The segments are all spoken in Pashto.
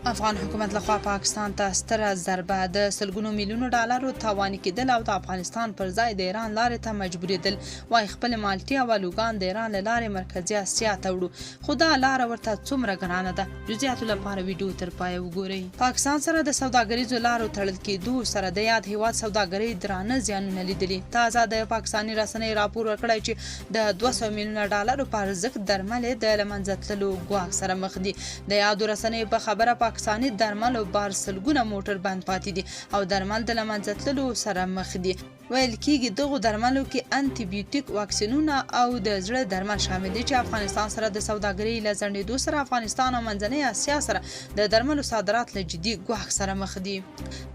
افغان حکومت لخوا پاکستان ته ستره ضربه د سلګونو میلیونو ډالرو تاوان کېدل او د افغانستان پر ځای د ایران لارې ته مجبورېدل. وایي خپل مالټې او الوګان د ایران له لارې مرکزي اسیا ته وړو، خو دا لاره ورته څومره ګرانه ده. جزئیاتو لپاره ویډیو تر پایه وګورئ. پاکستان سره د سوداګریزو لارو تړل کېدو سره د یاد هیواد سوداګرۍ درانه زیانونه لیدلي. تازه د پاکستاني رسنۍ راپور ورکړی چې د 200 میلیونه ډالرو په ارزښت درمل د له منځه تللو ګواښ سره مخ دي. د یادو رسنیو په خبره پاکستاني درمل او بارسلګونه موټر بند پاتې دي او درمل د له منځه تللو سره مخ دي. ویل کېږي دغو درملو کې انټي بیوټیک، واکسینونه او د زړه درمل شامل دي چې افغانستان سره د سوداګرۍ له ځنډېدو سره افغانستان او منځنۍ اسیا سره د درملو صادرات له جدي ګواښ سره مخ دي.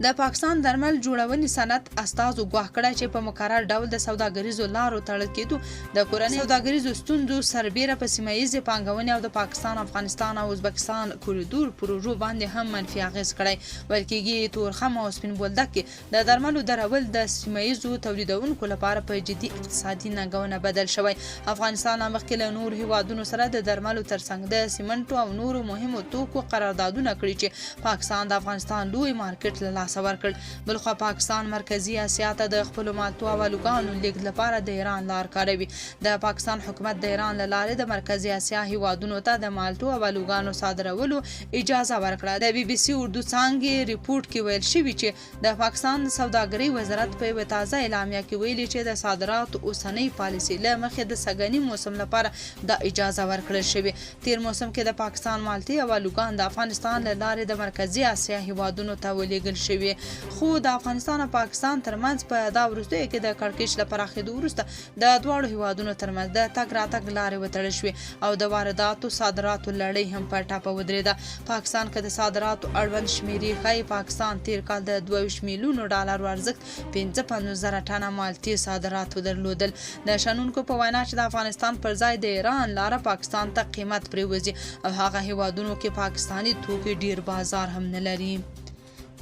د پاکستان درمل جوړونې صنعت استازو ګواښ کړی چې په مکرر ډول د سوداګریزو لارو تړل کېدو د کورنۍ سوداګریزو ستونزو سربیره په سیمه ییزې پانګونې او د پاکستان، افغانستان او ازبکستان کوریډور پروژو باندې هم منفي اغېز کړی. ویل کېږي تورخم او سپین بولدک کې د درملو درول د سیمه ییزو تولیدونکو لپاره په جدي اقتصادي ننګونه بدل شوی. افغانستان مخکې له نورو هیوادونو سره د درملو ترڅنګ د سیمنټو او نورو مهمو توکو قراردادونه کړي چې پاکستان د افغانستان لوی مارکیټ له لاسه ورکړ. بلخوا پاکستان مرکزي اسیا ته د خپلو مالټو او الوګانو لیږد لپاره د ایران لار کاروي. د پاکستان حکومت د ایران له لارې د مرکزي اسیا هیوادونو ته د مالټو او الوګانو صادرولو اجازه ورکړه. د بي بي سي اردو څانګې ریپورت کې ویل شوي چې د پاکستان د سوداګرۍ وزارت په یوه تازه اعلامیه کې ویلي چې د صادراتو اوسنۍ پالیسي له مخې د سږني موسم لپاره د اجازه ورکړل شوې. تیر موسم کې د پاکستان مالټې او الوګان د افغانستان له لارې د مرکزي اسیا هیوادونو ته ولېږل شوې، خو د افغانستان او پاکستان ترمنځ په دا وروستیو کې د کړکېچ له پراخېدو وروسته د دواړو هیوادونو ترمنځ د تګ راتګ لارې وتړل شوې او د وارداتو صادراتو لړۍ هم په ټاپه ودرېده. پاکستان که د صادراتو اړوند شمیرې ښایي پاکستان تیر کال د 22 میلیونو ډالرو ارزښت 55,000 ټنه مالټې صادراتو درلودل. د شنونکو په وینا چې د افغانستان پر ځای د ایران لاره پاکستان ته قیمت پرېوځي او هغه هیوادونو کې پاکستاني توکي ډیر بازار هم نه لري.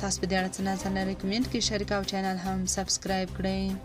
تاسو په دې اړه څه نظر لرئ؟ کمنټ کې شریک او چینل هم سبسکرایب کړئ.